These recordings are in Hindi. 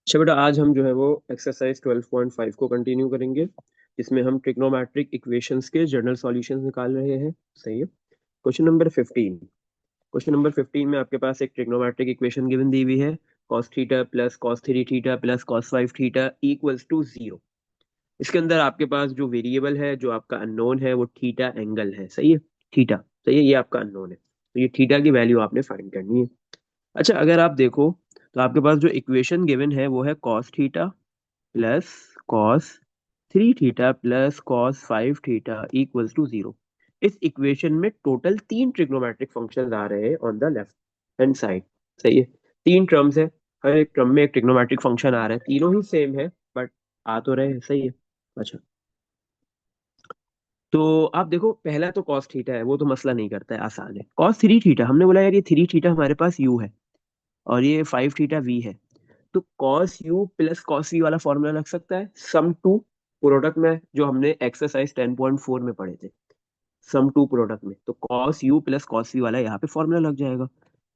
अच्छा बेटा, आज हम जो है वो एक्सरसाइज 12.5 को कंटिन्यू करेंगे, जिसमें हम ट्रिग्नोमेट्रिक इक्वेशंस के जनरल सॉल्यूशंस निकाल रहे हैं। सही है। क्वेश्चन नंबर 15 में आपके पास एक ट्रिग्नोमेट्रिक इक्वेशन गिवन दी हुई है। Cos theta plus cos three theta plus cos five theta equals to zero. इसके अंदर आपके पास जो वेरिएबल है, जो आपका अननोन है, वो थीटा एंगल है। सही है। थीटा। सही है, ये आपका अननोन है, तो ये थीटा की वैल्यू आपने फाइंड करनी है। अच्छा, अगर आप देखो तो आपके पास जो इक्वेशन गिवन है वो है cos theta plus cos three theta plus cos five theta equals to zero. इस इक्वेशन में टोटल तीन ट्रिग्नोमेट्रिक फंक्शंस आ रहे हैं on the left hand side. सही है। तीन टर्म्स है, हर एक टर्म में एक ट्रिग्नोमेट्रिक फंक्शन आ रहा है, तीनों ही सेम है बट आ तो रहे हैं। सही है। अच्छा, तो आप देखो, पहला तो कॉस थीटा है, वो तो मसला नहीं करता है, आसान है। कॉस थ्री थीटा, हमने बोला यार ये थ्री थीटा हमारे पास यू है और ये फाइव थीटा वी है, तो cos u plus cos v वाला फॉर्मूला लग सकता है, सम टू प्रोडक्ट में, जो हमने एक्सरसाइज 10.4 में पढ़े थे। सम टू प्रोडक्ट में तो cos u plus cos v वाला यहाँ पे फॉर्मूला लग जाएगा।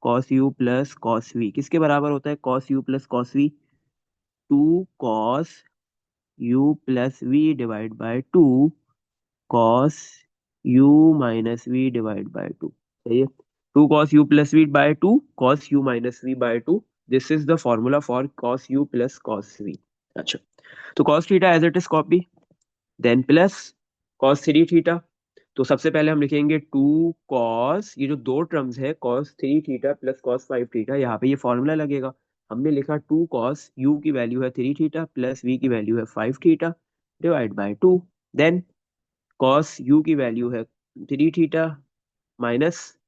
Cos u plus cos v किसके बराबर होता है? Cos u plus cos v, two cos u plus v divide by two cos u minus v divide by two. सही है। Two cos u plus v by two cos u minus v by two, this is the formula for cos u plus cos v. अच्छा, तो cos theta as it is copy, then plus cos three theta. तो सबसे पहले हम लिखेंगे टू कॉस, ये जो दो टर्म्स है cos three theta plus cos five theta, यहाँ पे ये फॉर्मूला लगेगा। हमने लिखा टू कॉस यू की वैल्यू है थ्री थीटा प्लस वी की वैल्यू है five theta divide by two, then cos u की वैल्यू है थ्री थीटा माइनस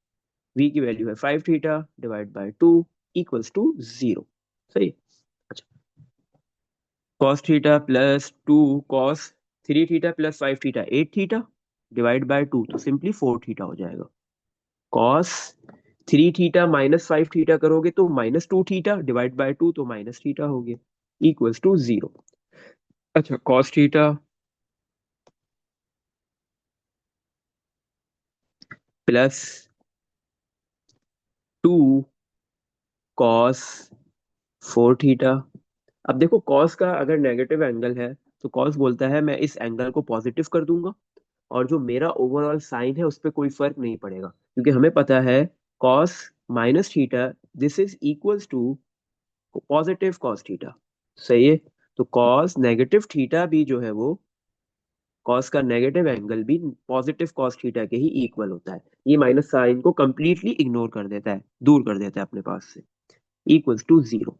वी की वैल्यू है five theta divide by two equals to zero. सही। अच्छा, cos theta plus two cos three theta plus five theta at theta divide by two, तो सिंपली फोर थीटा हो जाएगा। Cos three theta minus five theta करोगे तो minus two theta divide by two, तो माइनस थीटा हो गया इक्वल्स टू जीरो। अच्छा, cos theta plus two cos four theta. अब देखो, कॉस का अगर नेगेटिव एंगल है तो कॉस बोलता है मैं इस एंगल को पॉजिटिव कर दूंगा, और जो मेरा ओवरऑल साइन है उस पर कोई फर्क नहीं पड़ेगा, क्योंकि हमें पता है cos minus theta this is equals to positive cos theta. सही है। तो कॉस नेगेटिव थीटा भी जो है वो, कॉस का नेगेटिव एंगल भी पॉजिटिव कॉस थीटा के ही इक्वल होता है। ये माइनस साइन को कंप्लीटली इग्नोर कर देता है, दूर कर देता है अपने पास से, इक्वल्स टू जीरो।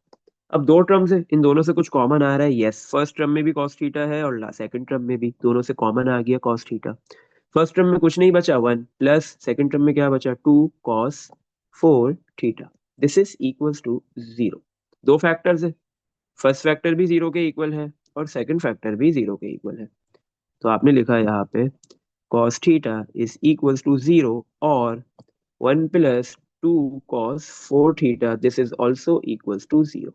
अब दो टर्म्स है, इन दोनों से कुछ कॉमन आ रहा है। यस, फर्स्ट टर्म में भी कॉस थीटा है और सेकंड टर्म में भी, दोनों से कॉमन आ गया कॉस थीटा। फर्स्ट टर्म में कुछ नहीं बचा, वन, प्लस सेकंड टर्म में क्या बचा, two cos four theta, this is equals to zero. दो फैक्टर्स है, फर्स्ट फैक्टर भी जीरो के इक्वल है और सेकंड फैक्टर भी जीरो के इक्वल है। तो आपने लिखा यहाँ पे cos theta is equals to zero, और one plus two cos four theta this is also equals to zero.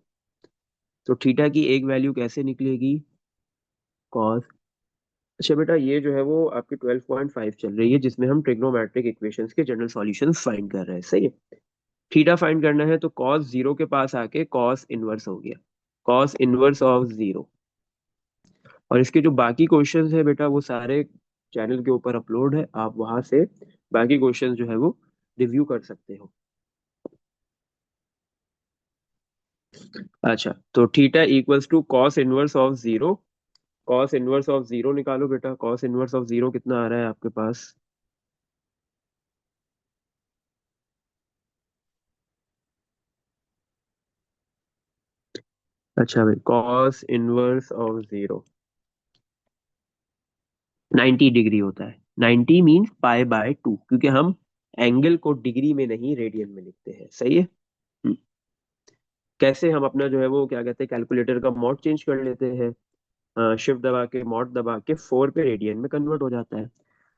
तो थीटा की एक वैल्यू कैसे निकलेगी? कॉस। अच्छा बेटा, ये जो है वो आपकी 12.5 चल रही है, जिसमें हम ट्रिग्नोमेट्रिक इक्वेशंस के जनरल सॉल्यूशंस फाइंड कर रहे हैं। सही है। थीटा फाइंड करना है तो कॉस जीरो के पास आके कॉस इनवर्स हो गया, कॉस इनवर्स ऑफ जीरो। और इसके जो बाकी क्वेश्चंस है बेटा, वो सारे चैनल के ऊपर अपलोड है, आप वहां से बाकी क्वेश्चंस जो है वो रिव्यू कर सकते हो। अच्छा, तो theta equals to cos inverse of zero. Cos inverse of zero निकालो बेटा, कॉस इनवर्स ऑफ जीरो कितना आ रहा है आपके पास? अच्छा भाई, cos inverse of zero 90 degree होता है। 90 मीन्स पाई बाय टू, क्योंकि हम एंगल को डिग्री में नहीं रेडियन में लिखते हैं। सही है। हम्म, कैसे हम अपना जो है वो क्या कहते हैं, कैलकुलेटर का मोड चेंज कर लेते हैं, शिफ्ट दबा के मोड दबा के फोर पे रेडियन में कन्वर्ट हो जाता है।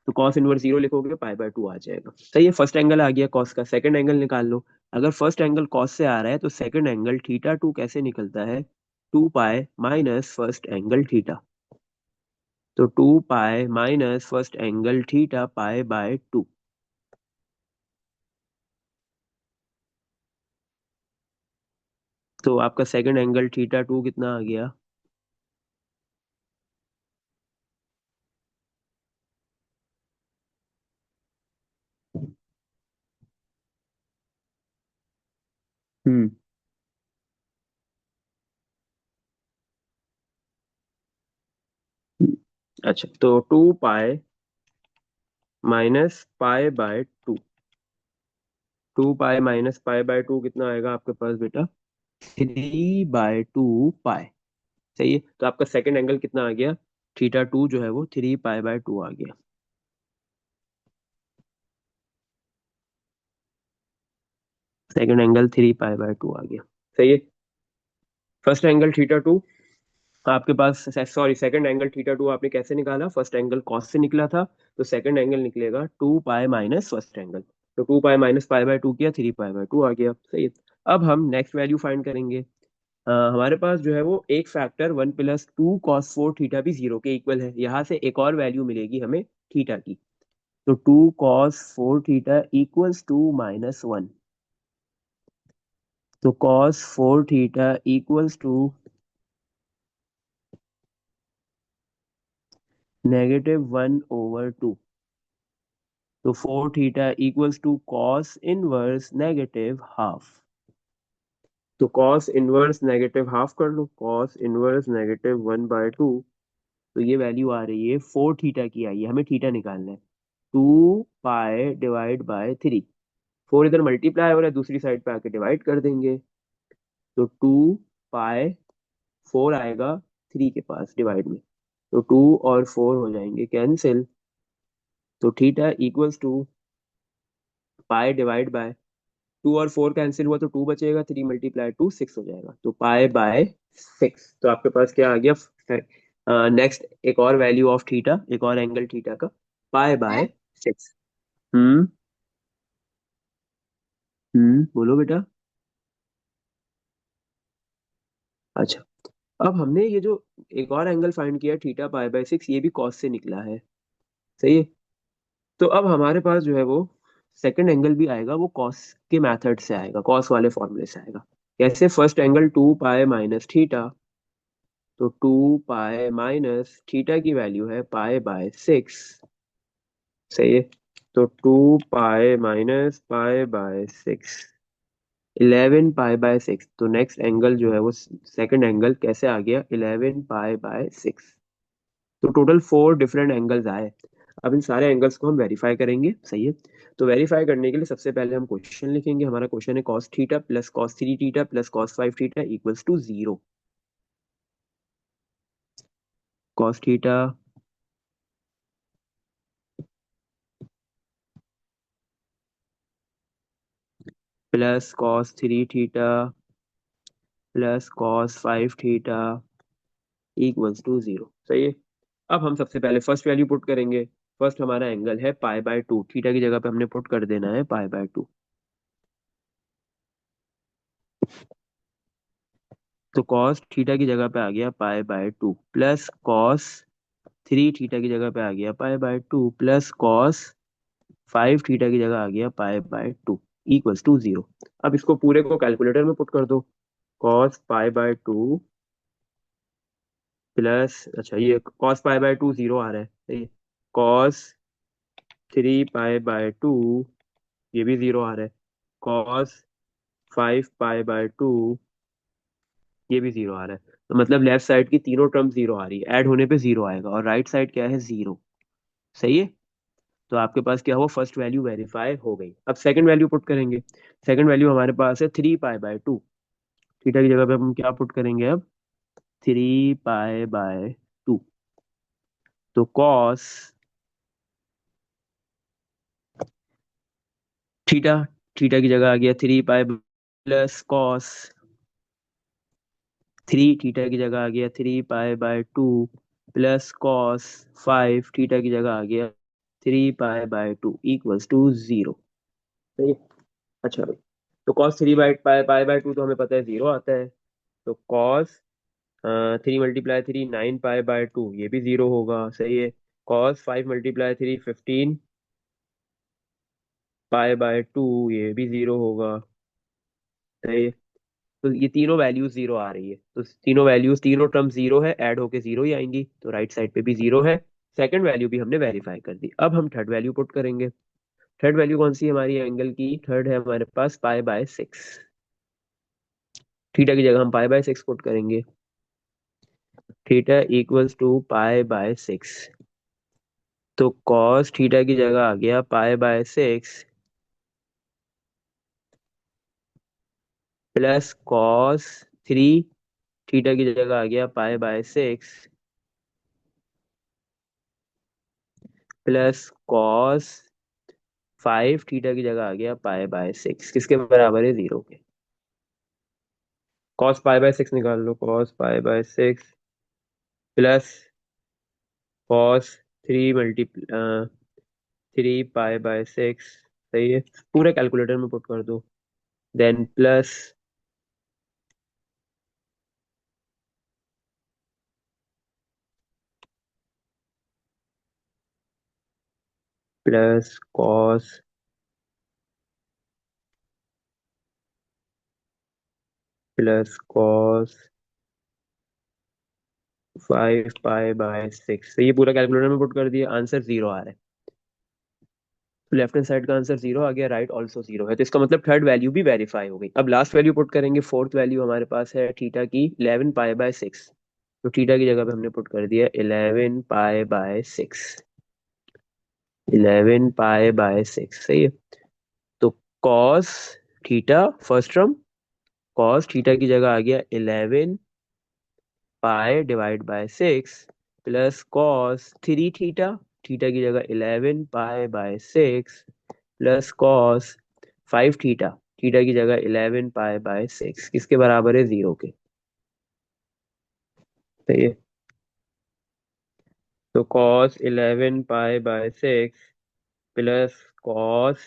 तो कॉस इनवर्स जीरो लिखोगे पाई बाय टू आ जाएगा। सही है। फर्स्ट एंगल आ गया कॉस का, सेकंड एंगल निकाल लो। अगर फर्स्ट एंगल कॉस से आ रहा है तो सेकंड एंगल थीटा टू कैसे निकलता है? Two pi minus first angle theta. तो two pi minus first angle theta pi by two. तो आपका सेकंड एंगल थीटा टू कितना आ गया? हम्म। अच्छा, तो 2 pi minus pi by 2। 2 pi minus pi by 2 कितना आएगा आपके पास बेटा? 3/2 पाई। सही है, तो आपका सेकंड एंगल कितना आ गया? थीटा टू जो है वो 3 पाई बाय 2 आ गया। सेकंड एंगल 3 पाई बाय 2 आ गया। सही है। फर्स्ट एंगल थीटा टू आपके पास, sorry, second angle theta two आपने कैसे निकाला? फर्स्ट एंगल कॉस से निकला था, तो सेकंड एंगल निकलेगा 2 पाई माइनस फर्स्ट एंगल। तो 2 पाई माइनस पाई बाय 2 किया, 3 पाई बाय 2 आ गया। सही है। अब हम नेक्स्ट वैल्यू फाइंड करेंगे। हमारे पास जो है वो एक फैक्टर 1 + 2 cos 4 थीटा भी जीरो के इक्वल है। यहाँ से एक और वैल्यू मिलेगी हमें थीटा की। तो 2 cos 4 थीटा इक्वल्स टू -1। तो cos 4 थीटा इक्वल्स टू -1/2। तो 4 theta equals to cos inverse -half. तो कॉस इनवर्स -हाफ कर लो, कॉस इनवर्स -1/2। तो ये वैल्यू आ रही है 4 थीटा की आई है, हमें थीटा निकालना है। 2 पाई डिवाइड बाय 3। 4 इधर मल्टीप्लाई हो रहा है, दूसरी साइड पे आके डिवाइड कर देंगे। तो 2 पाई, 4 आएगा 3 के पास डिवाइड में। तो 2 और 4 हो जाएंगे कैंसिल। तो theta equals to pi divide by, 2 और 4 कैंसिल हुआ तो 2 बचेगा, 3 × 2 6 हो जाएगा। तो पाई/6। तो आपके पास क्या आ गया? नेक्स्ट एक और वैल्यू ऑफ थीटा, एक और एंगल थीटा का, पाई/6। हम्म। बोलो बेटा। अच्छा, अब हमने ये जो एक और एंगल फाइंड किया थीटा पाई/6, ये भी कॉस से निकला है। सही है। तो अब हमारे पास जो है वो सेकंड एंगल भी आएगा, वो कॉस के मेथड से आएगा, कॉस वाले फॉर्मूले से आएगा। कैसे? First angle 2 pi minus theta. तो 2 पाई माइनस थीटा की वैल्यू है पाई/6। सही है। तो 2 पाई माइनस पाई/6, 11 पाई/6। तो नेक्स्ट एंगल जो है वो सेकंड एंगल कैसे आ गया? 11 पाई/6। तो टोटल 4 डिफरेंट एंगल्स आए। अब इन सारे एंगल्स को हम वेरीफाई करेंगे। सही है। तो वेरीफाई करने के लिए सबसे पहले हम क्वेश्चन लिखेंगे। हमारा क्वेश्चन है cos theta plus cos 3 theta plus cos 5 theta equals to 0। Cos theta plus cos 3 theta plus cos 5 theta equals to 0। सही है। अब हम सबसे पहले फर्स्ट वैल्यू पुट करेंगे। फर्स्ट हमारा एंगल है पाई/2, थीटा की जगह पे हमने पुट कर देना है पाई/2। तो कॉस थीटा की जगह पे आ गया पाई/2 प्लस कॉस 3 थीटा की जगह पे आ गया पाई/2 प्लस कॉस 5 थीटा की जगह आ गया पाई/2 इक्वल्स टू 0। अब इसको पूरे को कैलकुलेटर में पुट कर दो। कॉस पाई/2 प्लस, अच्छा ये कॉस पाई/2 0 आ रहा है। सही। कॉस 3 पाई/2 ये भी 0 आ रहा है। कॉस 5 पाई/2 ये भी 0 आ रहा है। तो मतलब लेफ्ट साइड की तीनों टर्म 0 आ रही है, ऐड होने पे 0 आएगा, और राइट साइड क्या है? 0। सही है। तो आपके पास क्या हुआ? फर्स्ट वैल्यू वेरीफाई हो गई। अब सेकंड वैल्यू पुट करेंगे। सेकंड वैल्यू हमारे पास है 3 पाई/2। थीटा की जगह पे हम क्या पुट करेंगे अब? 3 पाई/2। तो कॉस थीटा, थीटा की जगह आ गया 3 पाई प्लस कॉस 3 थीटा की जगह आ गया 3 पाई/2 प्लस कॉस 5 थीटा की जगह आ गया 3 पाई/2 इक्वल्स टू 0। सही है। अच्छा भाई, तो कॉस 3 पाई/2 तो हमें पता है 0 आता है। तो कॉस 3 × 3 9 पाई/2 ये भी 0 होगा। सही है। कॉस 5 × 3 15 पाई/2 ये भी 0 होगा। सही है। तो ये तीनों वैल्यूज जीरो आ रही है, तो तीनों वैल्यूज, तीनों टर्म जीरो है, ऐड होके जीरो ही आएंगी, तो राइट साइड पे भी जीरो है। सेकंड वैल्यू भी हमने वेरीफाई कर दी। अब हम थर्ड वैल्यू पुट करेंगे। थर्ड वैल्यू कौन सी है हमारी एंगल की? थर्ड है हमारे पास पाई/6। थीटा की जगह हम पाई/6 पुट करेंगे। थीटा इक्वल्स टू पाई/6। तो कॉस थीटा की जगह आ गया पाई/6 प्लस cos 3 थीटा की जगह आ गया पाई/6 प्लस cos 5 थीटा की जगह आ गया पाई/6। किसके बराबर है? जीरो के। cos पाई/6 निकाल लो। cos पाई/6 प्लस cos 3 पाई/6। सही है, पूरे कैलकुलेटर में पुट कर दो। देन प्लस cos 5 पाई/6। ये पूरा कैलकुलेटर में पुट कर दिया, आंसर जीरो आ रहा है। लेफ्ट हैंड साइड का आंसर जीरो आ गया, राइट ऑल्सो जीरो है, तो इसका मतलब थर्ड वैल्यू भी वेरीफाई हो गई। अब लास्ट वैल्यू पुट करेंगे। फोर्थ वैल्यू हमारे पास है थीटा की 11 पाई/6। तो थीटा की जगह पे हमने पुट कर दिया 11 पाई/6। 11 पाई/6 सही है। तो cos theta first term, cos theta की जगह आ गया 11 पाई/6 प्लस cos 3 थीटा, थीटा की जगह 11 पाई/6 प्लस cos 5 थीटा, थीटा की जगह 11 पाई/6। किसके बराबर है? जीरो के। सही है। तो cos 11 पाई/6 प्लस cos,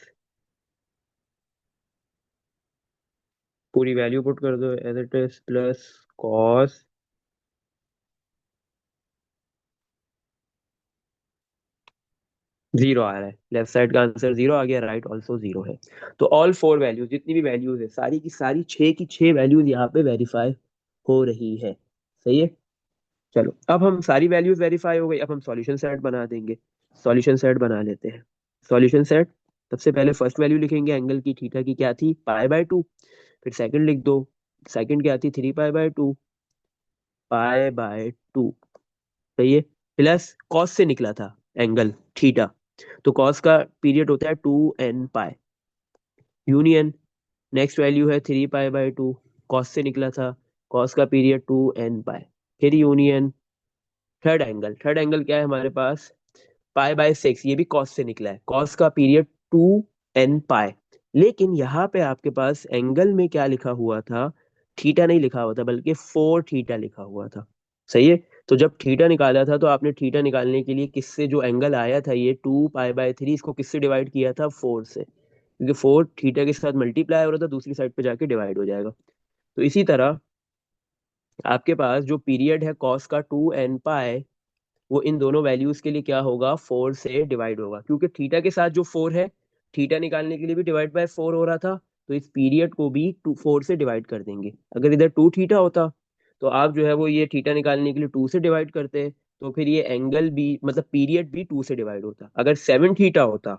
पूरी वैल्यू पुट कर दो as it is, plus cos zero आ रहा है। लेफ्ट साइड का आंसर जीरो आ गया, राइट ऑल्सो जीरो है। तो ऑल फोर वैल्यूज, जितनी भी वैल्यूज है सारी की सारी, छह की छह वैल्यूज यहाँ पे वेरीफाई हो रही है। सही है। चलो, अब हम सारी वैल्यूज वेरीफाई हो गई, अब हम सॉल्यूशन सेट बना देंगे। सॉल्यूशन सेट बना लेते हैं। सॉल्यूशन सेट, सबसे पहले फर्स्ट वैल्यू लिखेंगे एंगल की, थीटा की क्या थी? पाई/2। फिर सेकंड लिख दो। सेकंड क्या थी? 3 पाई/2। पाई/2 सही है। प्लस कॉस से निकला था एंगल थीटा, तो कॉस का पीरियड होता है 2n पाई। यूनियन, नेक्स्ट वैल्यू है 3 पाई/2, कॉस से निकला था, कॉस का पीरियड 2n पाई। फिर union third angle. Third angle क्या है हमारे पास? पाई/6, ये भी कॉस से निकला है, कॉस का पीरियड 2n पाई। लेकिन यहाँ पे आपके पास एंगल में क्या लिखा हुआ था? थीटा नहीं लिखा हुआ था, बल्कि 4 थीटा लिखा हुआ था। सही है। तो जब थीटा निकाला था तो आपने थीटा निकालने के लिए किससे, जो एंगल आया था ये 2 पाई/3, इसको किससे डिवाइड किया था? 4 से, क्योंकि 4 थीटा के साथ मल्टीप्लाई हो रहा था, दूसरी साइड पे जाके डिवाइड हो जाएगा। तो इसी तरह आपके पास जो पीरियड है कॉस का 2n पाई, वो इन दोनों वैल्यूज के लिए क्या होगा? 4 से डिवाइड होगा, क्योंकि थीटा के साथ जो 4 है, थीटा निकालने के लिए भी डिवाइड/4 हो रहा था, तो इस पीरियड को भी 4 से डिवाइड कर देंगे। अगर इधर 2 थीटा होता तो आप जो है वो ये थीटा निकालने के लिए 2 से डिवाइड करते, तो फिर ये एंगल भी, मतलब पीरियड भी 2 से डिवाइड होता। अगर 7 थीटा होता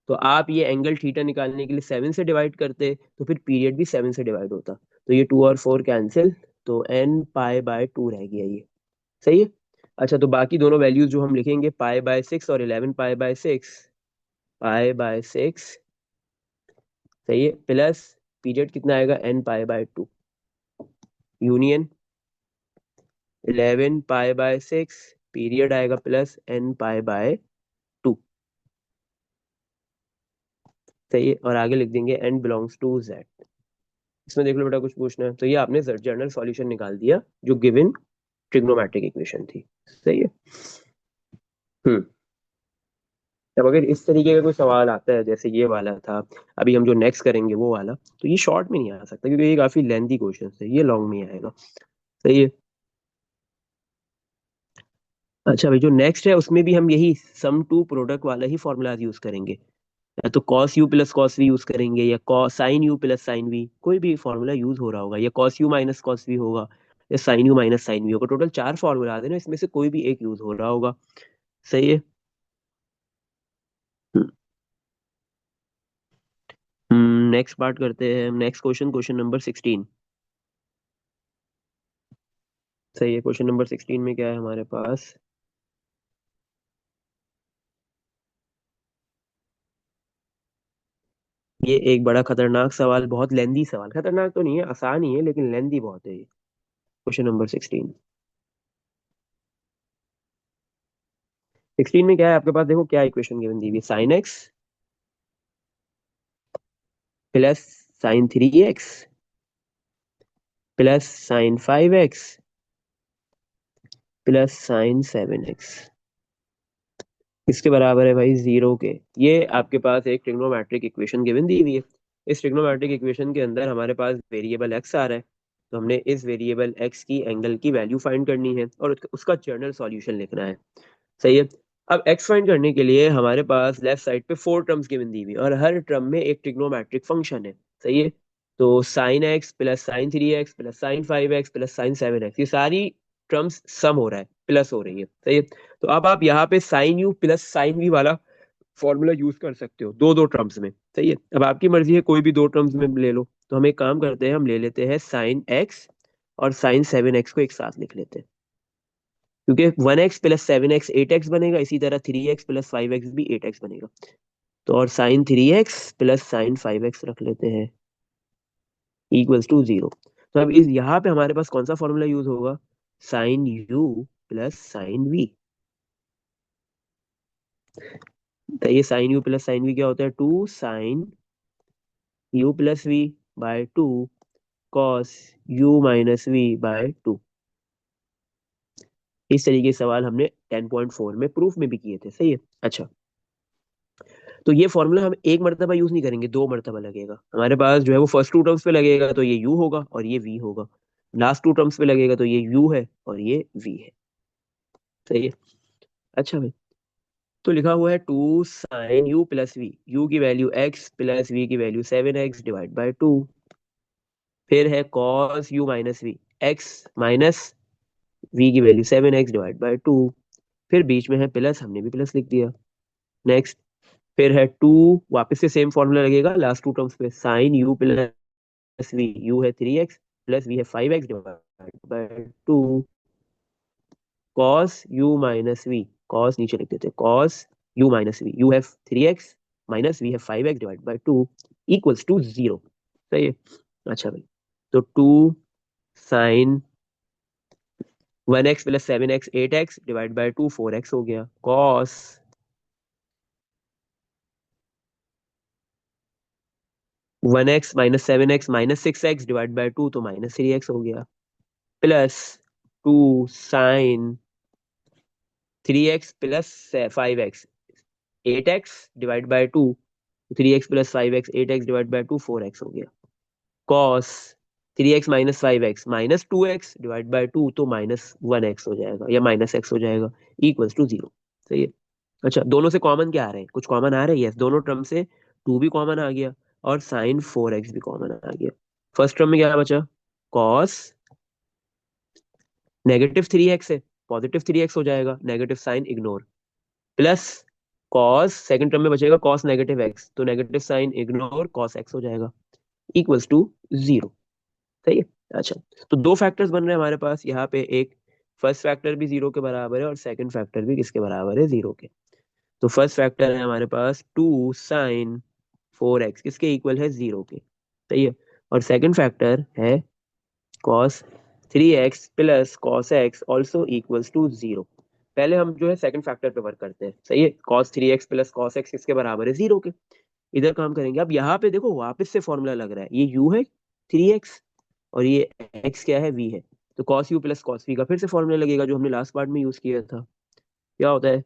तो आप ये एंगल थीटा निकालने के लिए 7 से डिवाइड करते, तो फिर पीरियड भी 7 से डिवाइड होता। तो ये 2 और 4 कैंसिल, तो n पाई/2 रह गया ये। सही है। अच्छा, तो बाकी दोनों वैल्यूज जो हम लिखेंगे, पाई/6 और 11 पाई/6। पाई/6 सही है, प्लस पीरियड कितना आएगा? n पाई/2 यूनियन 11 पाई/6 पीरियड आएगा प्लस n पाई/2। सही है, और आगे लिख देंगे n बिलोंग्स टू z। इसमें देख लो बेटा, कुछ पूछना है तो ये आपने जनरल सॉल्यूशन निकाल दिया जो गिवन ट्रिग्नोमेट्रिक इक्वेशन थी। सही है। हम्म। अब अगर इस तरीके का कोई सवाल आता है जैसे ये वाला था, अभी हम जो नेक्स्ट करेंगे वो वाला, तो ये शॉर्ट में नहीं आ सकता, क्योंकि ये काफी लेंथी क्वेश्चन है, ये लॉन्ग में आएगा। सही है। अच्छा भाई, जो नेक्स्ट है उसमें भी हम यही सम टू प्रोडक्ट वाला ही फॉर्मूला यूज करेंगे। या तो cos u plus cos v use करेंगे, या cos sine u plus sine v, कोई भी फॉर्मूला यूज हो रहा होगा, या cos u minus cos v होगा, या sine u minus sine v होगा। टोटल चार फॉर्मूला आते हैं ना, इसमें से कोई भी एक यूज हो रहा होगा। सही है। नेक्स्ट पार्ट करते हैं, नेक्स्ट क्वेश्चन, क्वेश्चन नंबर 16। सही है। क्वेश्चन नंबर 16 में क्या है हमारे पास? ये एक बड़ा खतरनाक सवाल, बहुत लेंदी सवाल, खतरनाक तो नहीं है, आसान ही है लेकिन लेंदी बहुत है ये। क्वेश्चन नंबर 16 में क्या है आपके पास? देखो क्या इक्वेशन गिवन दी हुई है, sine x plus sign 3x plus sign 5x plus sign 7x, इसके बराबर है भाई जीरो के। ये आपके पास एक ट्रिग्नोमेट्रिक इक्वेशन गिवन दी हुई है। इस ट्रिग्नोमेट्रिक इक्वेशन के अंदर हमारे पास वेरिएबल एक्स आ रहा है, तो हमने इस वेरिएबल एक्स की एंगल की वैल्यू फाइंड करनी है और उसका जर्नल सॉल्यूशन लिखना है। सही है। अब एक्स फाइंड करने के लिए हमारे पास लेफ्ट साइड पे फोर टर्म्स गिवन दी हुई है और हर टर्म में एक ट्रिग्नोमेट्रिक फंक्शन है। सही है। तो sine x plus sign 3x plus sign 5x plus sign 7x, ये सारी टर्म्स सम हो रहा है, प्लस हो रही है। सही है। तो अब आप यहाँ पे sine u plus sine v वाला फॉर्मूला यूज कर सकते हो दो दो टर्म्स में। सही है। अब आपकी मर्जी है, कोई भी दो टर्म्स में ले लो। तो हम एक काम करते हैं, हम ले लेते हैं साइन एक्स और साइन 7x को एक साथ लिख लेते हैं, क्योंकि 1x प्लस 7x 8x बनेगा, इसी तरह 3x प्लस 5x भी 8x बनेगा। तो और sign 3x plus sign 5x रख लेते हैं इक्वल्स टू जीरो। तो अब इस यहाँ पे हमारे पास कौन सा फॉर्मूला यूज होगा? Sine u plus sine v. तो ये sine u plus sine v क्या होता है? Two sine u plus v by two cos u minus v by two. इस तरीके के सवाल हमने 10.4 में प्रूफ में भी किए थे। सही है। अच्छा, तो ये फॉर्मूला हम एक मरतबा यूज नहीं करेंगे, दो मरतबा लगेगा हमारे पास जो है वो। फर्स्ट टू टर्म्स पे लगेगा तो ये यू होगा और ये वी होगा, लास्ट टू टर्म्स पे लगेगा तो ये यू है और ये वी है। सही है। अच्छा भाई, तो लिखा हुआ है two sine u plus v, u की वैल्यू एक्स प्लस वी की value 7x divide by two. फिर है cos u minus v, x minus v की value 7x divide by two. फिर बीच में है प्लस, हमने भी प्लस लिख दिया। नेक्स्ट, फिर है टू, वापस से सेम फॉर्मूला लगेगा लास्ट टू टर्म्स पे, sine u plus v, u है 3x प्लस वी है 5x divide by two, cos u minus v, cos नीचे लिख देते, cos u minus v, u है 3x माइनस वी है 5x divide by two equals to zero. सही है। अच्छा भाई, तो two sine 1x plus 7x 8x divide by two 4x हो गया, cos 1x minus 7x minus 6x divide by two तो माइनस 3x हो गया, plus two sine 3x plus 5x 8x divide by two, 3x plus 5x 8x divide by two 4x हो गया, cos 3x minus 5x minus 2x divide by two तो माइनस 1x हो जाएगा या माइनस x हो जाएगा इक्वल्स टू जीरो। सही है। अच्छा, दोनों से कॉमन क्या आ रहे हैं? कुछ कॉमन आ रहा है? यस, दोनों टर्म से टू भी कॉमन आ गया और साइन 4x भी कॉमन आ गया। फर्स्ट टर्म में क्या बचा? कॉस नेगेटिव 3x है, पॉजिटिव 3x हो जाएगा, negative sine ignore, plus cos second term में बचेगा कॉस नेगेटिव एक्स, तो negative sine ignore cos x हो जाएगा इक्वल्स टू जीरो। सही है। अच्छा, तो दो फैक्टर्स बन रहे हैं हमारे पास यहाँ पे, एक फर्स्ट फैक्टर भी जीरो के बराबर है और सेकंड फैक्टर भी किसके बराबर है? जीरो के। तो फर्स्ट फैक्टर है हमारे पास टू साइन 4x, किसके इक्वल है? जीरो के। सही है। और सेकंड फैक्टर है cos 3x plus cos x also equals to zero. पहले हम जो है सेकंड फैक्टर पे वर्क करते हैं। सही है। Cos 3x plus cos x किसके बराबर है? जीरो के। इधर काम करेंगे। अब यहाँ पे देखो वापस से फॉर्मूला लग रहा है, ये u है 3x और ये x क्या है? v है। तो cos u plus cos we का फिर से फॉर्मूला लगेगा जो हमने लास्ट पार्ट में यूज किया था। क्या होता है?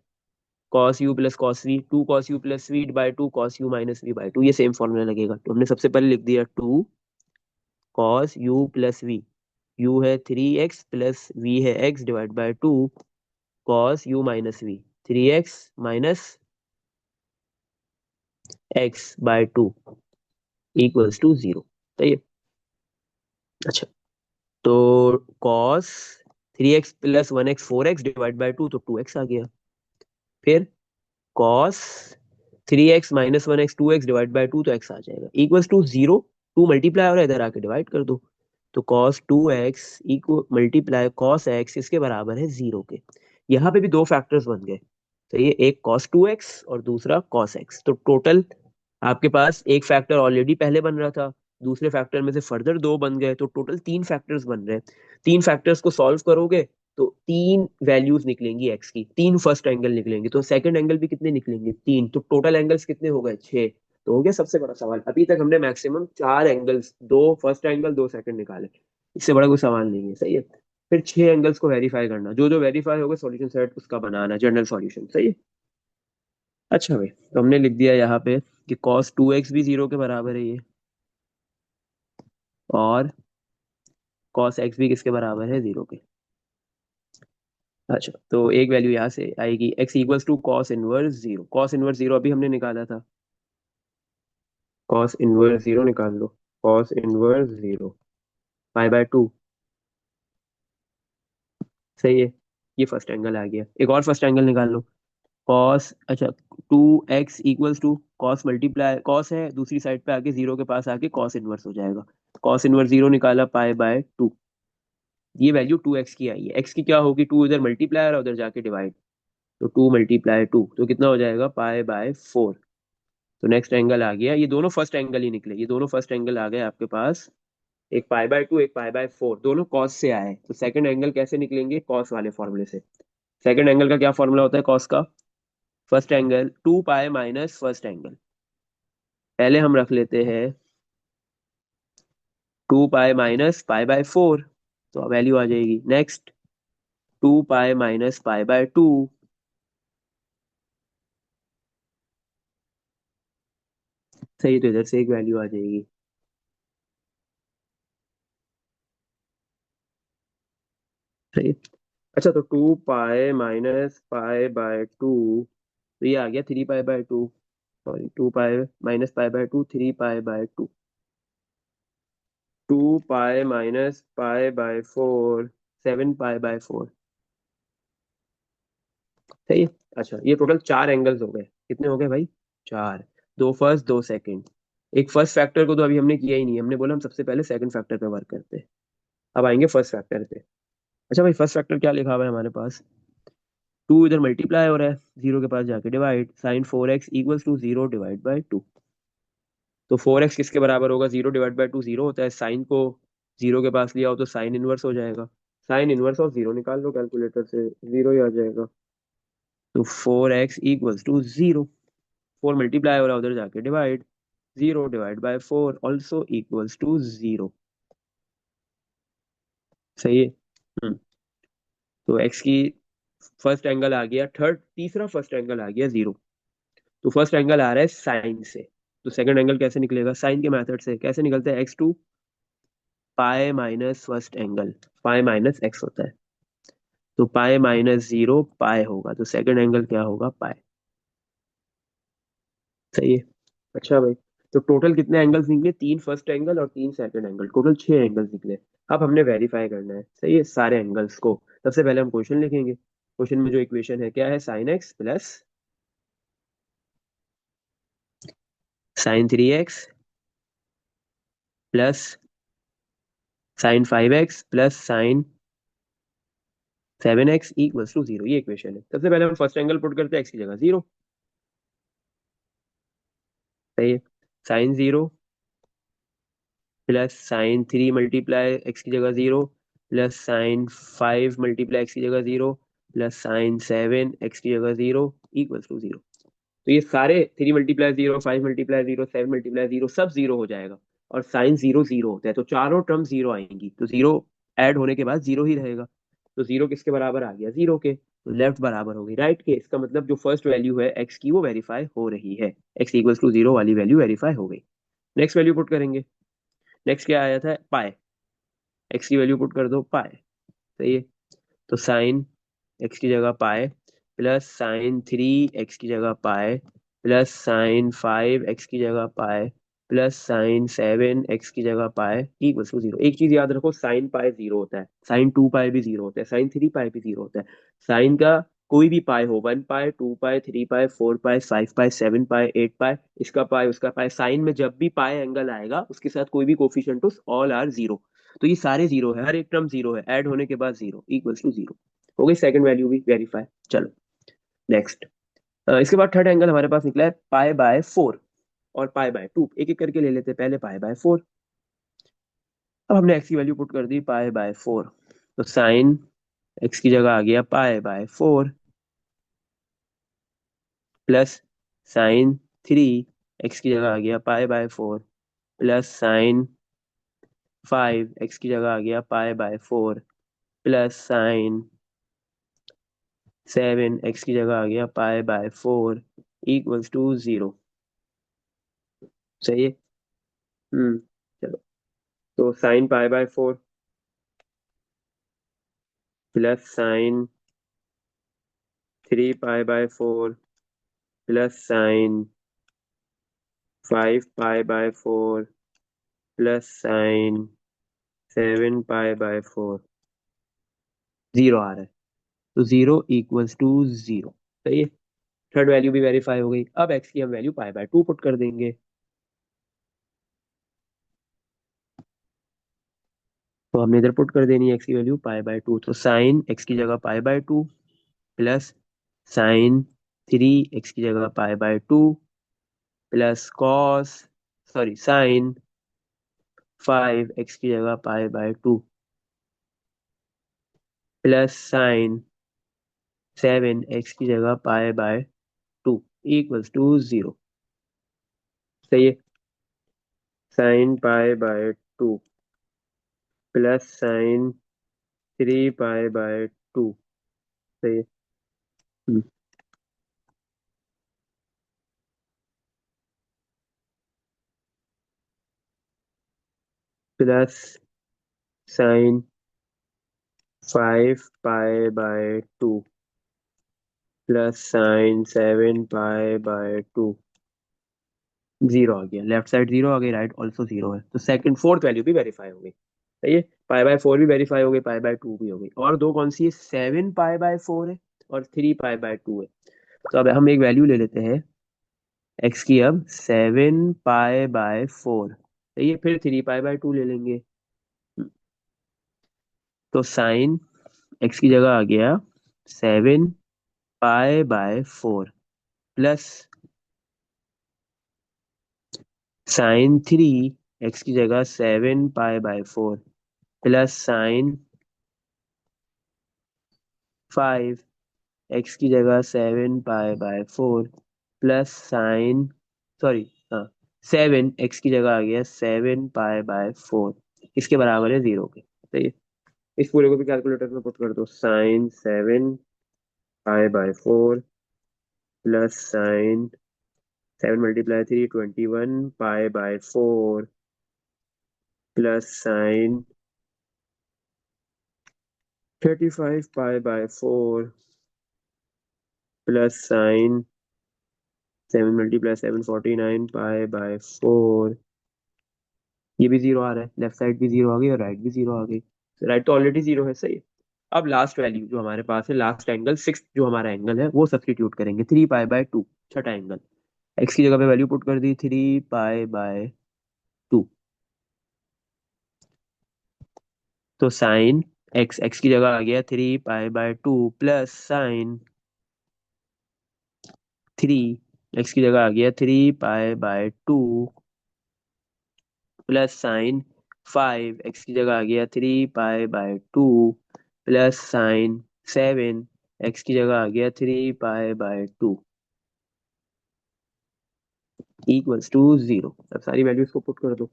Cos u plus cos v, two cos u plus v by two cos u minus v by two, ये सेम फॉर्मूला लगेगा। तो हमने सबसे पहले लिख दिया two cos u plus v, u है 3x प्लस वी है x divide by two cos u minus v, 3x minus x/2 equals to 0। सही है। अच्छा, तो cos 3x + 1x 4x divide by 2 तो 2x आ गया। फिर cos 3x - 1x 2x divide by 2 तो x आ जाएगा इक्वल्स टू 0। 2 मल्टीप्लाई और इधर आके डिवाइड कर दो। तो cos 2x equal multiply cos x इसके बराबर है 0 के। यहाँ पे भी दो फैक्टर्स बन गए। तो ये एक कॉस 2x और दूसरा कॉस x, तो टोटल आपके पास एक फैक्टर ऑलरेडी पहले बन रहा था, दूसरे फैक्टर में से फर्दर दो बन गए, तो टोटल तीन फैक्टर्स बन रहे हैं। तीन फैक्टर्स को सॉल्व करोगे तो तीन वैल्यूज निकलेंगी एक्स की, तीन फर्स्ट एंगल निकलेंगे, तो सेकंड एंगल भी कितने निकलेंगे, तीन, तो टोटल एंगल्स कितने हो गए, छह। तो हो गया सबसे बड़ा सवाल। अभी तक हमने मैक्सिमम चार एंगल्स, दो फर्स्ट एंगल दो सेकंड निकाले, इससे बड़ा कोई सवाल नहीं है। सही है। फिर छह एंगल्स को वेरीफाई करना, जो जो वेरीफाई होगा सॉल्यूशन सेट उसका बनाना, जनरल सॉल्यूशन। सही है। अच्छा भाई, तो हमने लिख दिया यहाँ पे कि cos 2x भी 0 के बराबर है ये, और cos x भी किसके बराबर है, 0 के। अच्छा, तो एक वैल्यू यहाँ से आएगी, x equals to cos 1 0। cos 1 0 अभी हमने निकाला था, cos 1 0 निकाल लो। cos 1 0 π/2। सही है। ये फर्स्ट एंगल आ गया। एक और फर्स्ट एंगल निकाल लो। कॉस, अच्छा, 2x equals to cos multiply cos है, दूसरी साइड पे आके 0 के पास आके cos इनवर्स हो जाएगा। cos 1 0 निकाला π/2। ये वैल्यू 2x की आई है। x की क्या होगी, 2 इधर मल्टीप्लाई और उधर जाके डिवाइड, तो 2 × 2 तो कितना हो जाएगा, π/4। तो नेक्स्ट एंगल आ गया, ये दोनों फर्स्ट एंगल ही निकले, ये दोनों फर्स्ट एंगल आ गए आपके पास, एक π/2 एक π/4, दोनों कॉस से आए। तो सेकंड एंगल कैसे निकलेंगे, कॉस वाले फॉर्मूले से। सेकंड एंगल का क्या फॉर्मूला होता है कॉस का, first angle 2π minus first angle. पहले हम रख लेते हैं 2π माइनस π/4, तो वैल्यू आ जाएगी। नेक्स्ट 2π माइनस π/2, सही, तो इधर से एक वैल्यू आ जाएगी। सही। अच्छा, तो 2π माइनस π/2, तो ये आ गया 3π/2, सॉरी 2π माइनस π/2, 3π/2। 2π माइनस π/4, 7π/4। सही है। अच्छा, ये टोटल चार एंगल्स हो गए। कितने हो गए भाई, चार। दो फर्स्ट दो सेकंड। एक फर्स्ट फैक्टर को तो अभी हमने किया ही नहीं, हमने बोला हम सबसे पहले सेकंड फैक्टर पे वर्क करते हैं। अब आएंगे फर्स्ट फैक्टर पे। अच्छा भाई, फर्स्ट फैक्टर क्या लिखा हुआ है हमारे पास, 2 इधर मल्टीप्लाई हो रहा है, 0 के पास जाके divide, sin 4x equals to 0 divide by 2। तो 4x किसके बराबर होगा, 0 डिवाइड बाई 2 0 होता है, साइन को 0 के पास लिया हो तो साइन इनवर्स हो जाएगा। साइन इनवर्स ऑफ 0 निकाल लो कैलकुलेटर से, 0 ही आ जाएगा। तो 4x इक्वल्स टू 0, 4 मल्टीप्लाई हो रहा है उधर जाके divide, 0 divide by 4 also equals to 0। सही है। तो x की फर्स्ट एंगल आ गया, थर्ड तीसरा फर्स्ट एंगल आ गया 0। तो फर्स्ट एंगल आ रहा है साइन से, तो सेकंड एंगल कैसे निकलेगा, साइन के मेथड से कैसे निकलता है, x2 पाई minus first angle, pi minus x होता है, तो पाई - 0 पाई होगा, तो सेकंड एंगल क्या होगा, पाई। सही है। अच्छा भाई, तो टोटल कितने एंगल्स निकले, तीन फर्स्ट एंगल और तीन सेकंड एंगल, टोटल छह एंगल्स निकले। अब हमने वेरीफाई करना है, सही है, सारे एंगल्स को। सबसे पहले हम क्वेश्चन लिखेंगे। क्वेश्चन में जो इक्वेशन है क्या है, sin x plus sin 3x plus sin 5x plus sin 7x equals to 0, ये इक्वेशन है। सबसे पहले हम फर्स्ट एंगल पुट करते हैं, x की जगह 0। सही है। sin 0 plus sin 3 multiply x की जगह 0, प्लस sin 5 मल्टीप्लाई एक्स की जगह 0, प्लस sin 7 एक्स की जगह 0 इक्वल्स टू 0। तो ये सारे 3 × 0, 5 × 0, 7 × 0 सब 0 हो जाएगा। और sin 0 0 होता है, तो चारों टर्म 0 आएंगी, तो 0 ऐड होने के बाद 0 ही रहेगा। तो 0 किसके बराबर आ गया, 0 के। तो लेफ्ट बराबर हो गई राइट के, इसका मतलब जो फर्स्ट वैल्यू है x की वो वेरीफाई हो रही है, x इक्वल्स टू 0 वाली वैल्यू वेरीफाई हो गई। नेक्स्ट वैल्यू पुट करेंगे। नेक्स्ट क्या आया था, पाई। एक्स की वैल्यू पुट कर दो, पाई। सही है। तो साइन एक्स की जगह पाई प्लस sin 3 एक्स की जगह पाई प्लस साइन 5 एक्स की जगह पाए प्लस साइन 7 एक्स की जगह पाए इक्वल्स टू जीरो। एक चीज याद रखो, साइन पाए जीरो होता है, साइन 2 पाए भी जीरो होता है, साइन 3 पाए भी जीरो होता है। साइन का कोई भी पाए हो, 1 पाए, 2 पाए, 3 पाए, 4 पाए, 5 पाए, 7 पाए, 8 पाए, इसका पाए उसका पाए, साइन में जब भी पाए एंगल आएगा उसके साथ कोई भी कोफिशिएंट हो, ऑल आर जीरो। तो ये सारे जीरो है, हर एक टर्म जीरो है, ऐड होने के बाद जीरो इक्वल्स टू जीरो। हो गई सेकंड वैल्यू भी वेरीफाई। चलो नेक्स्ट। इसके बाद थर्ड एंगल हमारे पास निकला है पाई/4 और पाई/2। एक एक करके ले लेते हैं, पहले पाई/4। अब हमने एक्स की वैल्यू पुट कर दी पाई/4, तो साइन एक्स की जगह आ गया पाई/4 प्लस साइन 3 एक्स की जगह आ गया पाई/4 प्लस साइन 5 एक्स की जगह आ गया पाई/4 प्लस साइन 7 एक्स की जगह आ गया पाई/4 इक्वल्स टू जीरो। सही है। चलो, तो sine pi by four plus sine 3 pi by four plus sine 5 pi by four plus sine 7 pi by four zero आ रहा है, तो जीरो इक्वल्स टू जीरो। सही है। थर्ड वैल्यू भी वेरीफाई हो गई। अब एक्स की हम वैल्यू पाई/2 पुट कर देंगे। तो हमने इधर पुट कर देनी है एक्स की वैल्यू पाई/2, तो साइन एक्स की जगह पाई/2 प्लस साइन 3 एक्स की जगह pi by two plus cos sorry sine 5 x की जगह पाई/2 प्लस साइन 7 एक्स की जगह पाई/2 इक्वल्स टू जीरो। सही है। Sine pi by two plus sine 3 pi by two. सही है। Hmm, plus sine 5 pi by two plus sine 7 pi by two. Zero आ गया, लेफ्ट साइड जीरो आ गई, राइट ऑल्सो जीरो है, तो सेकंड फोर्थ वैल्यू भी वेरीफाई हो गई। सही है। पाई/4 भी वेरीफाई हो गई, पाई/2 भी हो गई, और दो कौन सी है, 7 पाई/4 है और 3 पाई/2 है। तो अब हम एक वैल्यू ले लेते हैं एक्स की, अब 7 पाई/4। सही है, फिर 3 पाई/2 ले लेंगे। तो साइन एक्स की जगह आ गया 7 पाई/4 प्लस साइन 3 एक्स की जगह 7 पाई/4 प्लस साइन 5 एक्स की जगह 7 पाई/4 प्लस साइन सॉरी हाँ 7 एक्स की जगह आ गया 7 पाई/4, इसके बराबर है जीरो के। सही है। इस पूरे को भी कैलकुलेटर में पुट कर दो, sine 7 pi by four plus sine 7 × 3 = 21 pi by four plus sine 35 pi by four plus sine 7 × 7 49 pi by four. ये भी जीरो आ रहा है, लेफ्ट साइड भी जीरो आ गई और राइट भी जीरो आ गई। राइट तो ऑलरेडी जीरो है। सही है। अब लास्ट वैल्यू जो हमारे पास है, लास्ट एंगल सिक्स जो हमारा एंगल है वो सब्सटीट्यूट करेंगे, 3 पाई/2, छठा एंगल। एक्स की जगह पे वैल्यू पुट कर दी 3 पाई/2, तो साइन एक्स एक्स की जगह आ गया 3 पाई/2 प्लस साइन 3 एक्स की जगह आ गया 3 पाई/2 प्लस साइन 5 एक्स की जगह आ गया 3 पाई/2 प्लस साइन 7 एक्स की जगह आ गया 3 पाई/2 इक्वल्स टू जीरो। अब सारी वैल्यूज को पुट कर दो,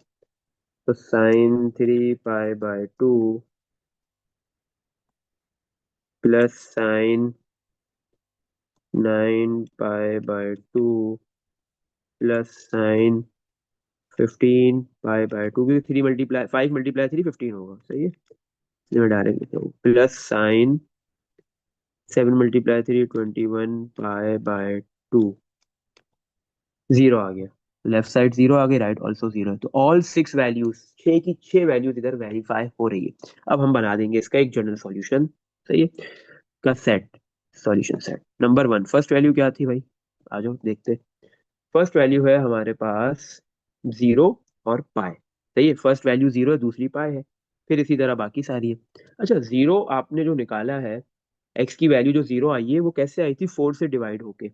तो sine 3 pi by two plus sine 9 pi by two plus sine 15 pi by two, क्योंकि 5 × 3 = 15 होगा। सही है। मैं डायरेक्ट लिखता हूँ, प्लस साइन 7 × 3 = 21 पाई/2 जीरो आ गया, लेफ्ट साइड जीरो आ गई, राइट ऑल्सो जीरो है, तो ऑल सिक्स वैल्यूज, छह की छह वैल्यूज इधर वेरीफाई हो रही है। अब हम बना देंगे इसका एक जनरल सॉल्यूशन, सही है, का set, solution set. Number one, first value क्या थी भाई, आ जाओ देखते। फर्स्ट वैल्यू है हमारे पास जीरो और पाए, सही है, फर्स्ट वैल्यू जीरो है, दूसरी पाए है, फिर इसी तरह बाकी सारी है। अच्छा, जीरो आपने जो निकाला है, एक्स की वैल्यू जो जीरो आई है वो कैसे आई थी, फोर से डिवाइड होके।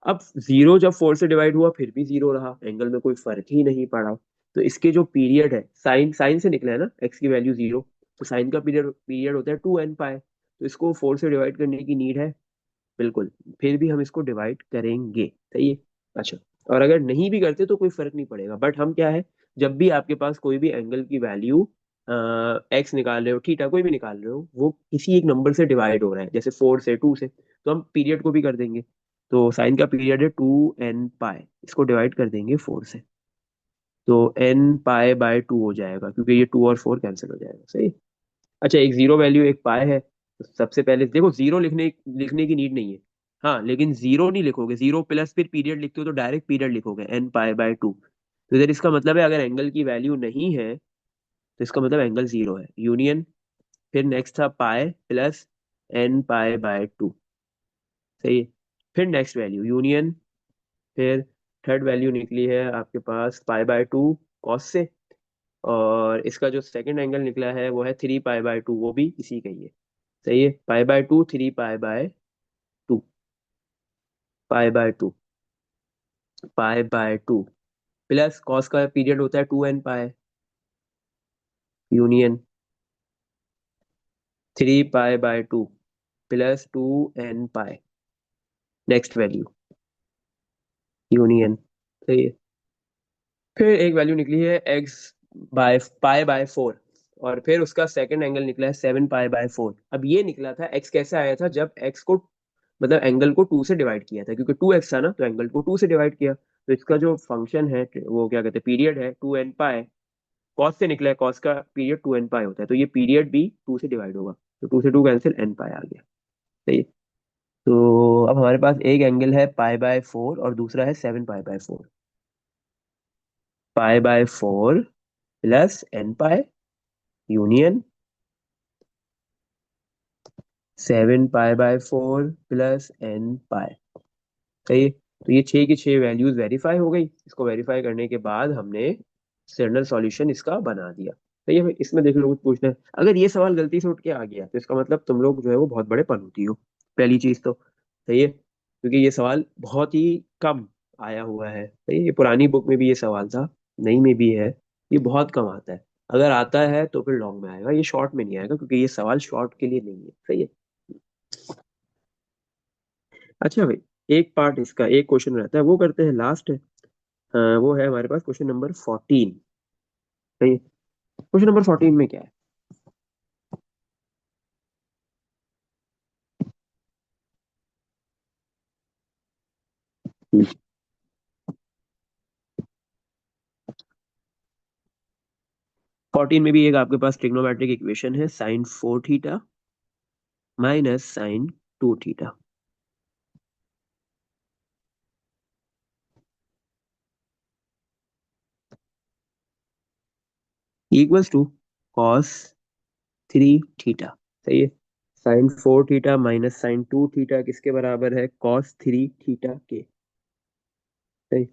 अब जीरो जब फोर से डिवाइड हुआ फिर भी जीरो रहा, एंगल में कोई फर्क ही नहीं पड़ा। तो इसके जो पीरियड है, साइन साइन से निकला है ना एक्स की वैल्यू जीरो, तो साइन का पीरियड पीरियड होता है 2n पाई, तो इसको फोर से डिवाइड करने की नीड है, बिल्कुल, फिर भी हम इसको डिवाइड करेंगे, सही है। अच्छा, और अगर नहीं भी करते तो कोई फर्क नहीं पड़ेगा, बट हम क्या है, जब भी आपके पास कोई भी एंगल की वैल्यू एक्स निकाल रहे हो, थीटा कोई भी निकाल रहे हो, वो किसी एक नंबर से डिवाइड हो रहा है, जैसे फोर से, टू से, तो हम पीरियड को भी कर देंगे। तो साइन का पीरियड है 2n पाई, इसको डिवाइड कर देंगे फोर से, तो n पाई/2 हो जाएगा, क्योंकि ये टू और फोर कैंसिल हो जाएगा, सही। अच्छा, एक जीरो वैल्यू एक पाए है, तो सबसे पहले देखो जीरो लिखने लिखने की नीड नहीं है। हाँ, लेकिन जीरो नहीं लिखोगे, जीरो प्लस फिर पीरियड लिखते हो तो डायरेक्ट पीरियड लिखोगे, n पाई/2, तो इधर इसका मतलब है अगर एंगल की वैल्यू नहीं है तो इसका मतलब एंगल जीरो है, यूनियन, फिर नेक्स्ट था पाए प्लस n पाई/2, सही है, फिर नेक्स्ट वैल्यू यूनियन, फिर थर्ड वैल्यू निकली है आपके पास पाई/2 कॉस से, और इसका जो सेकंड एंगल निकला है वो है 3 पाई/2, वो भी इसी का ही है, सही है, पाई/2, 3 पाई/2, पाई/2, पाई/2 प्लस कॉस का पीरियड होता है 2n पाई, यूनियन 3 पाई/2 प्लस 2n पाई, नेक्स्ट वैल्यू, यूनियन, सही है। फिर एक वैल्यू निकली है एक्स बाय पाई/4, और फिर उसका सेकंड एंगल निकला है 7 पाई/4। अब ये निकला था एक्स कैसे आया था, जब एक्स को मतलब एंगल को टू से डिवाइड किया था, क्योंकि 2x था ना, तो एंगल को टू से डिवाइड किया, तो इसका जो फंक्शन है वो क्या कहते हैं, पीरियड है 2n पाई, कॉस से निकला है, कॉस का पीरियड 2n पाई होता है, तो ये पीरियड भी टू से डिवाइड होगा, तो टू से टू कैंसिल, n पाई आ गया, सही है। तो अब हमारे पास एक एंगल है पाई/4 और दूसरा है 7 पाई/4, पाई/4 प्लस n पाई, यूनियन 7 पाई/4 प्लस n पाई, सही है। तो ये छह की छह वैल्यूज वेरीफाई हो गई, इसको वेरीफाई करने के बाद हमने जनरल सॉल्यूशन इसका बना दिया, सही है भाई। इसमें देख लो, कुछ पूछना है, अगर ये सवाल गलती से उठ के आ गया तो इसका मतलब तुम लोग जो है वो बहुत बड़े पनौती हो, पहली चीज तो, सही है, क्योंकि ये सवाल बहुत ही कम आया हुआ है, सही है, ये पुरानी बुक में भी ये सवाल था, नई में भी है, ये बहुत कम आता है, अगर आता है तो फिर लॉन्ग में आएगा, ये शॉर्ट में नहीं आएगा, क्योंकि ये सवाल शॉर्ट के लिए नहीं है, सही है। अच्छा भाई, एक पार्ट इसका एक क्वेश्चन रहता है वो करते हैं, लास्ट है। वो है हमारे पास क्वेश्चन नंबर 14, सही है। क्वेश्चन नंबर 14 में क्या है, 14 में भी एक आपके पास ट्रिग्नोमेट्रिक इक्वेशन है, sin 4 theta minus sin 2 theta equals to cos 3 theta, सही है। sin 4 theta minus sin 2 theta किसके बराबर है, cos 3 थीटा के, सही।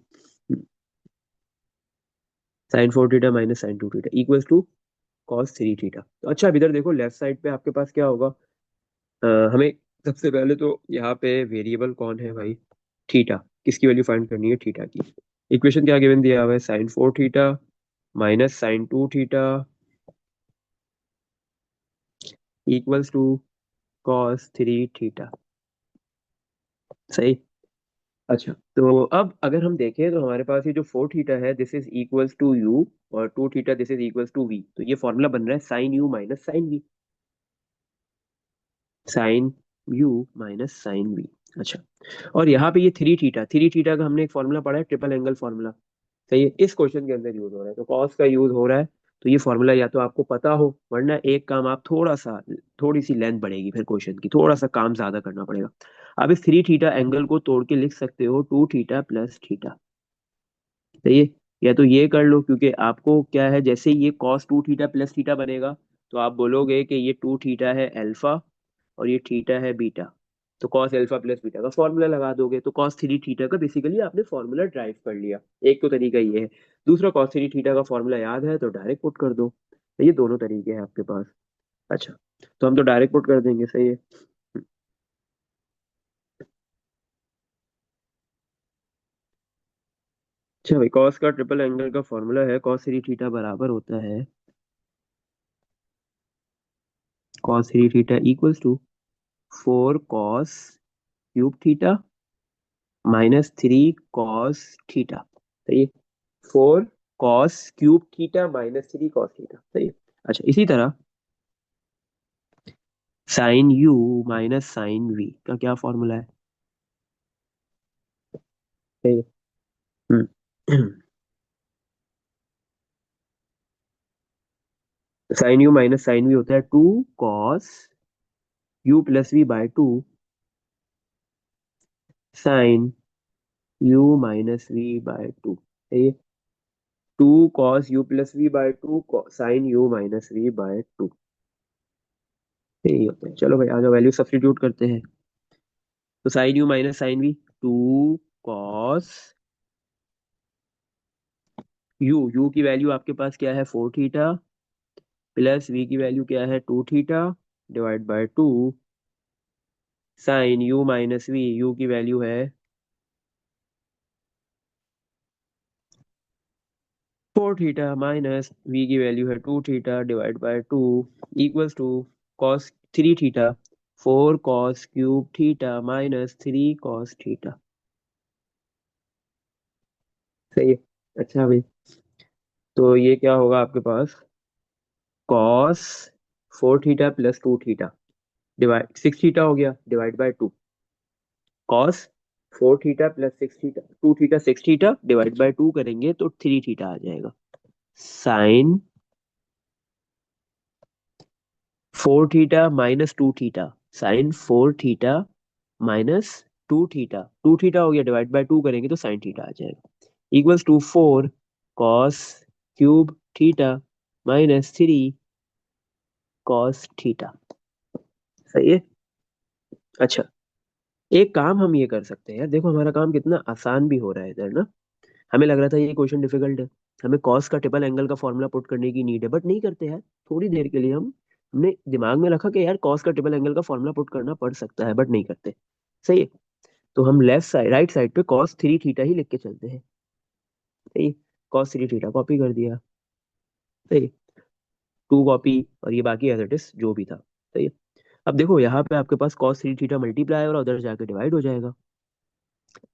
sin 4 theta minus sin 2 theta equals to cos 3 theta. तो अच्छा, अब इधर देखो लेफ्ट साइड पे आपके पास क्या होगा, हमें सबसे पहले तो यहाँ पे वेरिएबल कौन है भाई, थीटा, किसकी वैल्यू फाइंड करनी है, थीटा की। इक्वेशन क्या गिवन दिया हुआ है, sin 4 theta minus sin 2 theta equals to cos 3 theta, सही। अच्छा, तो अब अगर हम देखें तो हमारे पास ये जो 4 थीटा है, this is equals to u, और 2 theta this is equals to v, तो ये फॉर्मूला बन रहा है sin u minus sin v, sin u minus sin v। अच्छा, और यहाँ पे ये 3 थीटा का हमने एक फॉर्मूला पढ़ा है, ट्रिपल एंगल फॉर्मूला, सही है, इस क्वेश्चन के अंदर यूज हो रहा है, तो कॉस का यूज हो रहा है, तो ये फॉर्मूला या तो आपको पता हो, वरना एक काम आप थोड़ा सा, थोड़ी सी लेंथ बढ़ेगी फिर क्वेश्चन की, थोड़ा सा काम ज्यादा करना पड़ेगा। आप इस 3 थीटा एंगल को तोड़ के लिख सकते हो 2 थीटा प्लस थीटा, सही है। या तो ये कर लो, क्योंकि आपको क्या है, जैसे ही ये cos two theta plus theta बनेगा तो आप बोलोगे कि ये टू थीटा है अल्फा और ये थीटा है बीटा। तो कॉस अल्फा प्लस बीटा का फॉर्मूला लगा दोगे, तो कॉस थ्री थीटा का बेसिकली आपने फॉर्मूला ड्राइव कर लिया। एक तो तरीका ये है। दूसरा, कॉस थ्री थीटा का फॉर्मूला याद है तो डायरेक्ट पुट कर दो। तो ये दोनों तरीके हैं आपके पास। अच्छा, तो हम तो डायरेक्ट पुट कर देंगे, सही है। अच्छा भाई, कॉस का ट्रिपल एंगल का फॉर्मूला है कॉस थ्री थीटा बराबर होता है cos three theta equals to four cos cube theta minus three cos theta. सही है। Four cos cube theta minus three cos theta, सही है। अच्छा, इसी तरह sine u minus sine v का क्या फॉर्मूला है? सही है। Sine u minus sine v होता है two cos u plus v by two sine u minus v by two. सही है। Two cos u plus v by two sine u minus v by two. यही होता है। चलो भाई, आ जाओ, वैल्यू सब्स्टिट्यूट करते हैं। तो sine u minus sine v, two cos u की वैल्यू आपके पास क्या है, फोर थीटा, प्लस वी की वैल्यू क्या है, two theta, divide by two sine u minus v, u की वैल्यू है फोर थीटा, माइनस वी की वैल्यू है two theta, divide by two equals to cos three theta, four cos cube theta minus three cos theta. सही है। अच्छा भाई, तो ये क्या होगा आपके पास, cos four theta plus two theta divide six theta हो गया, divide by two cos four theta plus six theta, two theta six theta, divide by two करेंगे तो थ्री थीटा आ जाएगा। Sine four theta minus two theta, sine four theta minus two theta हो गया, डिवाइड बाय टू करेंगे तो साइन थीटा आ जाएगा। Equals to four cos cube theta minus three cos theta. सही है। अच्छा, एक काम हम ये कर सकते हैं यार, देखो हमारा काम कितना आसान भी हो रहा है इधर ना। हमें लग रहा था ये क्वेश्चन डिफिकल्ट है, हमें कॉस का ट्रिपल एंगल का फॉर्मूला पुट करने की नीड है, बट नहीं करते यार। थोड़ी देर के लिए हमने दिमाग में रखा कि यार कॉस का ट्रिपल एंगल का फॉर्मूला पुट करना पड़ सकता है, बट नहीं करते। सही है। तो हम लेफ्ट साइड राइट साइड पे कॉस थ्री थीटा ही लिख के चलते हैं। सही है। कॉस थ्री थीटा कॉपी कर दिया। सही है। टू कॉपी, और ये बाकी एज इट इज जो भी था। सही है। अब देखो यहाँ पे आपके पास कॉस थ्री थीटा मल्टीप्लाई और उधर जाके डिवाइड हो जाएगा।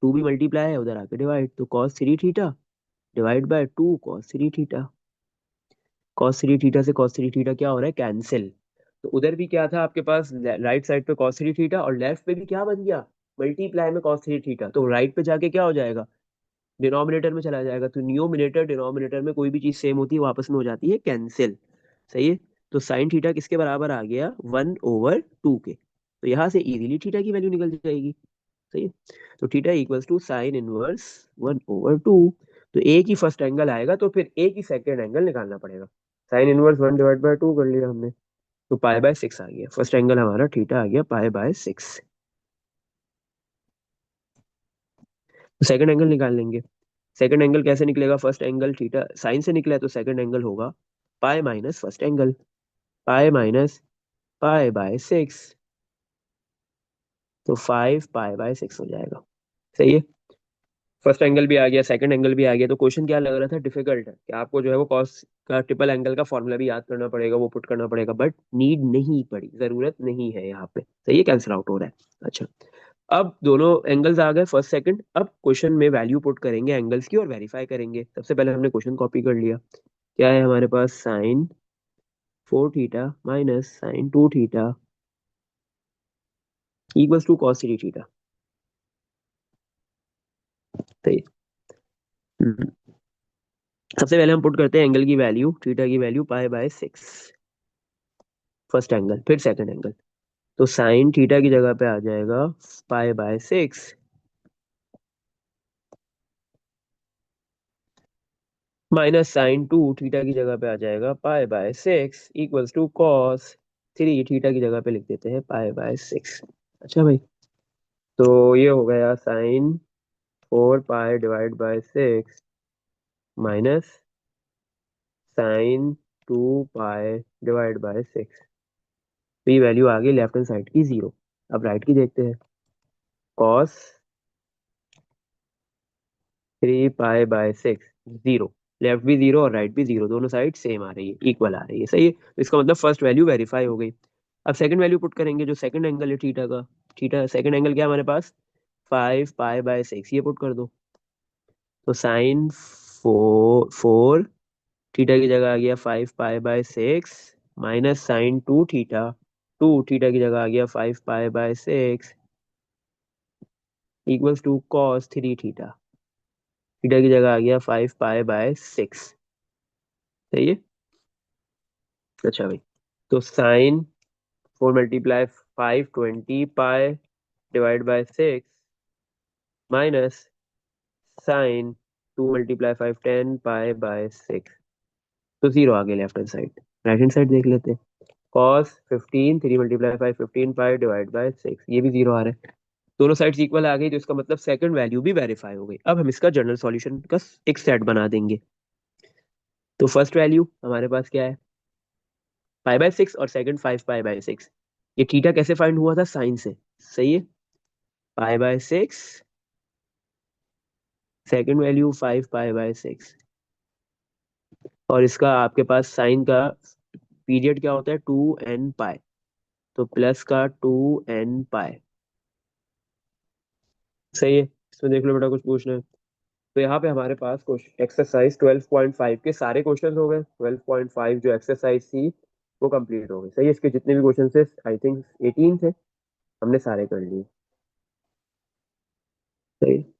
टू भी मल्टीप्लाई है, उधर आके डिवाइड, तो cos three theta divide by two cos three theta. Cos three theta से कॉस थ्री थीटा क्या हो रहा है, कैंसिल। तो उधर भी क्या था आपके पास, राइट साइड पे कॉस थ्री थीटा, और लेफ्ट पे भी क्या बन गया, मल्टीप्लाई में कॉस थ्री थीटा, तो राइट पे जाके क्या हो जाएगा, डिनोमिनेटर में चला जाएगा। तो न्यूमिनेटर डिनोमिनेटर में कोई भी चीज सेम होती है वो आपस में हो जाती है कैंसिल। सही है। तो साइन थीटा किसके बराबर आ गया, वन ओवर टू के। तो यहाँ से इजीली थीटा की वैल्यू निकल जाएगी। सही है। तो theta equals to sine inverse one over two. तो एक ही फर्स्ट एंगल आएगा तो फिर एक ही सेकेंड एंगल निकालना पड़ेगा। Sign inverse one divide by to कर लिया हमने, तो पाई बाय सिक्स आ गया, फर्स्ट एंगल हमारा थीटा आ गया पाई बाय सिक्स। तो सेकंड एंगल निकाल लेंगे। सेकंड एंगल कैसे निकलेगा, फर्स्ट एंगल थीटा साइन से निकला है तो सेकंड एंगल होगा पाई minus first angle, pi minus pi by six, तो फाइव पाई बाय सिक्स हो जाएगा। सही है। फर्स्ट एंगल भी आ गया, सेकंड एंगल भी आ गया, तो क्वेश्चन क्या लग रहा था, डिफिकल्ट है कि आपको जो है वो कॉस का ट्रिपल एंगल का फॉर्मूला भी याद करना पड़ेगा, वो पुट करना पड़ेगा, बट नीड नहीं पड़ी, जरूरत नहीं है यहाँ पे। सही है, कैंसिल आउट हो रहा है। अच्छा, अब दोनों एंगल्स आ गए फर्स्ट सेकंड, अब क्वेश्चन में वैल्यू पुट करेंगे एंगल्स की और वेरीफाई करेंगे। सबसे पहले हमने क्वेश्चन कॉपी कर लिया। क्या है हमारे पास, sine four theta minus sine two theta equals to cos three theta. सही है। हम्म। सबसे पहले हम पुट करते हैं एंगल की वैल्यू, थीटा की value pi by six, first angle, फिर सेकंड एंगल। तो साइन थीटा की जगह पे आ जाएगा pi by six minus sine two theta की जगह पे आ जाएगा pi by six equals to cos three theta की जगह पे लिख देते हैं पाई बाय सिक्स। अच्छा भाई, तो ये हो गया sine four pi divide bye six minus sine to pi divide by six. तो ये वैल्यू आ गई लेफ्ट हैंड साइड की जीरो। अब राइट की देखते हैं। Cos three pi by six zero. Left भी जीरो और राइट भी जीरो, दोनों साइड सेम आ रही है, इक्वल आ रही है। सही है, तो इसका मतलब फर्स्ट वैल्यू वेरीफाई हो गई। अब सेकंड वैल्यू पुट करेंगे, जो सेकंड एंगल है थीटा का। थीटा सेकंड एंगल क्या है हमारे पास, फाइव पाई बाय सिक्स, ये पुट कर दो। तो साइन फोर फोर थीटा की जगह आ गया five pi by six minus sine two theta की जगह आ गया five pi by six equals to cos three theta. Theta की जगह आ गया फाइव पाई बाय सिक्स। सही है। अच्छा भाई, तो sine four multiply five twenty pi divide bye six minus sine to multiply five ten pi by six. तो जीरो आ गया left hand side. Right hand side देख लेते हैं। Cos fifteen three multiply five fifteen pi divide by six, ये भी जीरो आ रहा है। दोनों साइड्स इक्वल आ गई, तो इसका मतलब सेकंड वैल्यू भी वेरीफाई हो गई। अब हम इसका जनरल सॉल्यूशन का एक सेट बना देंगे। तो फर्स्ट वैल्यू हमारे पास क्या है, पाई बाय सिक्स, और second five pi by six. ये थीटा कैसे फाइंड हुआ था, साइन से। सही है, पाई by six, second value five pi by six. और इसका आपके पास साइन का पीरियड क्या होता है, टू एन पाई। तो प्लस का टू एन पाई। सही है, इसमें देख लो बेटा कुछ पूछना है। तो यहाँ पे हमारे पास क्वेश्चन एक्सरसाइज 12.5 के सारे क्वेश्चन हो गए। 12.5 जो एक्सरसाइज थी वो कंप्लीट हो गई। सही है, इसके जितने भी क्वेश्चन थे, आई थिंक 18 थे, हमने सारे कर लिए। सही है।